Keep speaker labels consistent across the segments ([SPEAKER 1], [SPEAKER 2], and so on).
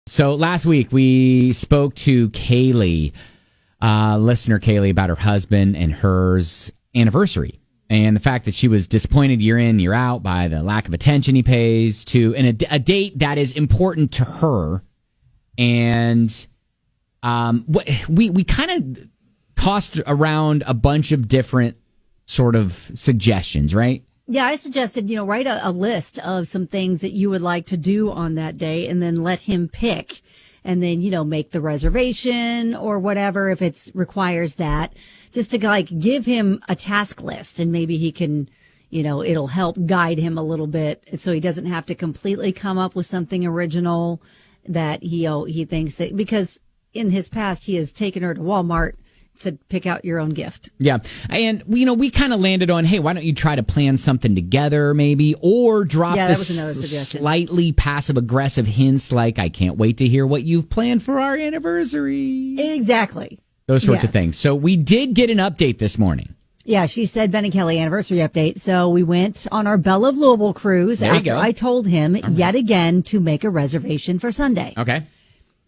[SPEAKER 1] So last week we spoke to Kaylie, listener Kaylie, about her husband and hers anniversary and the fact that she was disappointed year in, year out by the lack of attention he pays to a date that is important to her. And we kind of tossed around a bunch of different sort of suggestions, right?
[SPEAKER 2] Yeah, I suggested, write a list of some things that you would like to do on that day and then let him pick and then, make the reservation or whatever if it requires that, just to give him a task list and maybe he can, it'll help guide him a little bit so he doesn't have to completely come up with something original that he thinks that, because in his past he has taken her to Walmart, said, pick out your own gift. Yeah.
[SPEAKER 1] And, we kind of landed on, hey, why don't you try to plan something together maybe, or drop this slightly passive-aggressive hints like, I can't wait to hear what you've planned for our anniversary.
[SPEAKER 2] Exactly.
[SPEAKER 1] Those sorts of things. So we did get an update this morning.
[SPEAKER 2] Yeah, she said Ben and Kelly anniversary update. So we went on our Belle of Louisville cruise after I told him yet again to make a reservation for Sunday.
[SPEAKER 1] Okay.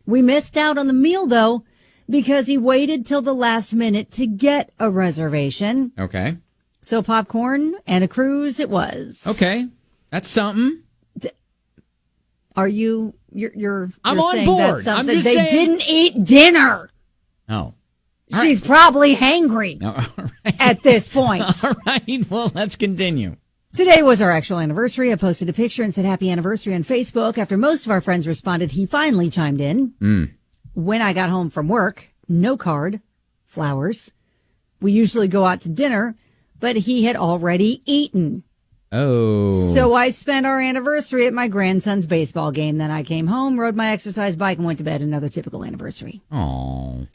[SPEAKER 2] We missed out on the meal, though, because he waited till the last minute to get a reservation.
[SPEAKER 1] Okay.
[SPEAKER 2] So popcorn and a cruise it was.
[SPEAKER 1] Okay. That's something.
[SPEAKER 2] You're
[SPEAKER 1] I'm on
[SPEAKER 2] saying
[SPEAKER 1] board.
[SPEAKER 2] That's something.
[SPEAKER 1] I'm just
[SPEAKER 2] they
[SPEAKER 1] saying.
[SPEAKER 2] didn't eat dinner.
[SPEAKER 1] Oh.
[SPEAKER 2] She's probably hangry at this point.
[SPEAKER 1] All right. Well, let's continue.
[SPEAKER 2] Today was our actual anniversary. I posted a picture and said happy anniversary on Facebook. After most of our friends responded, he finally chimed in. When I got home from work, no card, flowers. We usually go out to dinner, but he had already eaten.
[SPEAKER 1] Oh.
[SPEAKER 2] So I spent our anniversary at my grandson's baseball game. Then I came home, rode my exercise bike, and went to bed. Another typical anniversary.
[SPEAKER 1] Oh.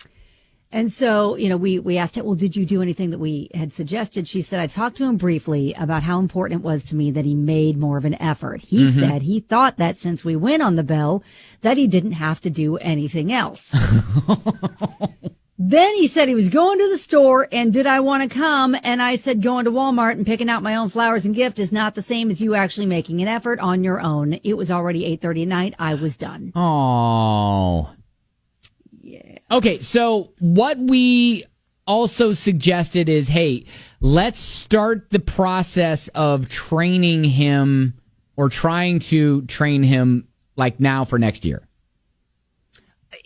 [SPEAKER 2] And so, we asked her, well, did you do anything that we had suggested? She said, I talked to him briefly about how important it was to me that he made more of an effort. He said he thought that since we went on the Belle, that he didn't have to do anything else. Then he said he was going to the store and did I want to come? And I said, going to Walmart and picking out my own flowers and gift is not the same as you actually making an effort on your own. It was already 8:30 at night. I was done.
[SPEAKER 1] Oh. Okay, so what we also suggested is, hey, let's start the process of training him or trying to train him like now for next year.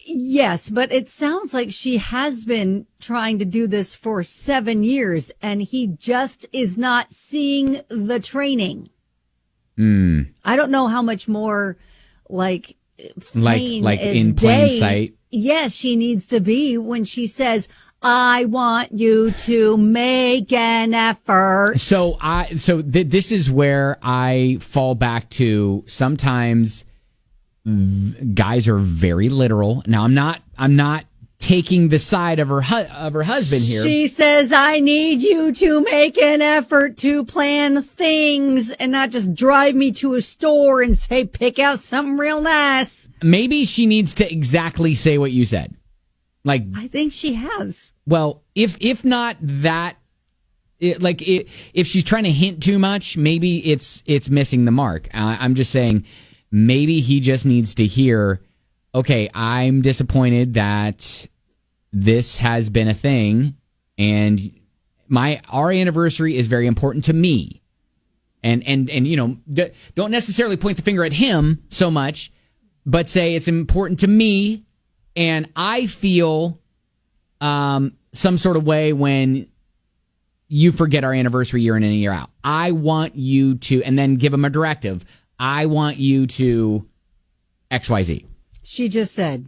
[SPEAKER 2] Yes, but it sounds like she has been trying to do this for 7 years and he just is not seeing the training. I don't know how much more like in plain sight. Yes, she needs to be when she says, I want you to make an effort. This is where I fall back to sometimes guys are very literal. Now I'm not taking the side of her husband here. She says, I need you to make an effort to plan things and not just drive me to a store and say, pick out something real nice.
[SPEAKER 1] Maybe she needs to exactly say what you said.
[SPEAKER 2] I think she has.
[SPEAKER 1] Well, if not that, if she's trying to hint too much, maybe it's missing the mark. I'm just saying maybe he just needs to hear, okay, I'm disappointed that this has been a thing, and our anniversary is very important to me. And don't necessarily point the finger at him so much, but say it's important to me, and I feel some sort of way when you forget our anniversary year in and year out. I want you to, and then give him a directive. I want you to XYZ.
[SPEAKER 2] She just said,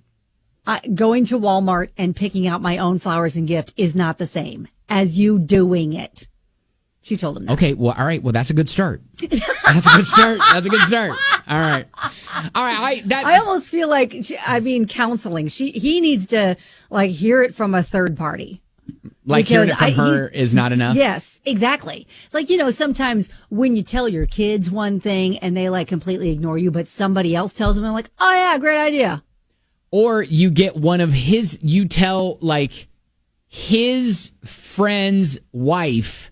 [SPEAKER 2] going to Walmart and picking out my own flowers and gift is not the same as you doing it. She told him that.
[SPEAKER 1] Okay, well, all right. Well, that's a good start. That's a good start. All right. I
[SPEAKER 2] almost feel like, counseling. He needs to, hear it from a third party.
[SPEAKER 1] Hearing it from her is not enough?
[SPEAKER 2] Yes, exactly. It's sometimes when you tell your kids one thing and they, completely ignore you, but somebody else tells them, and oh, yeah, great idea.
[SPEAKER 1] Or you get you tell, his friend's wife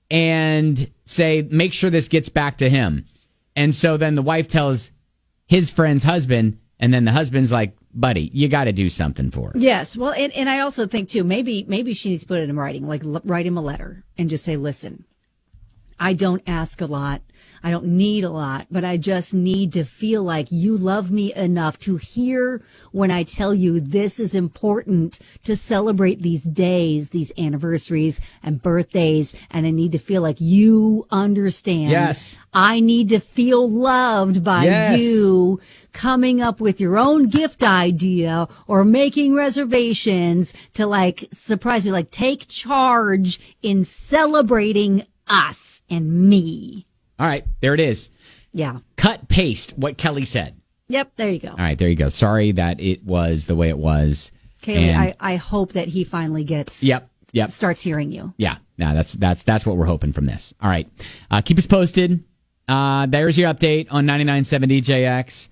[SPEAKER 1] and say, make sure this gets back to him. And so then the wife tells his friend's husband, And then the husband's like, buddy, you got to do something for her.
[SPEAKER 2] Yes. Well, and I also think, too, maybe she needs to put it in writing, like write him a letter and just say, listen, I don't ask a lot. I don't need a lot, but I just need to feel like you love me enough to hear when I tell you this is important to celebrate these days, these anniversaries and birthdays. And I need to feel like you understand.
[SPEAKER 1] Yes.
[SPEAKER 2] I need to feel loved by you coming up with your own gift idea or making reservations to like surprise you, like take charge in celebrating us and me.
[SPEAKER 1] All right, there it is.
[SPEAKER 2] Yeah.
[SPEAKER 1] Cut, paste what Kelly said.
[SPEAKER 2] Yep, there you go.
[SPEAKER 1] All right, there you go. Sorry that it was the way it was.
[SPEAKER 2] Kaylie, I hope that he finally gets.
[SPEAKER 1] Yep.
[SPEAKER 2] Starts hearing you.
[SPEAKER 1] Yeah. No, that's what we're hoping from this. All right. Keep us posted. There's your update on 99.7 DJX.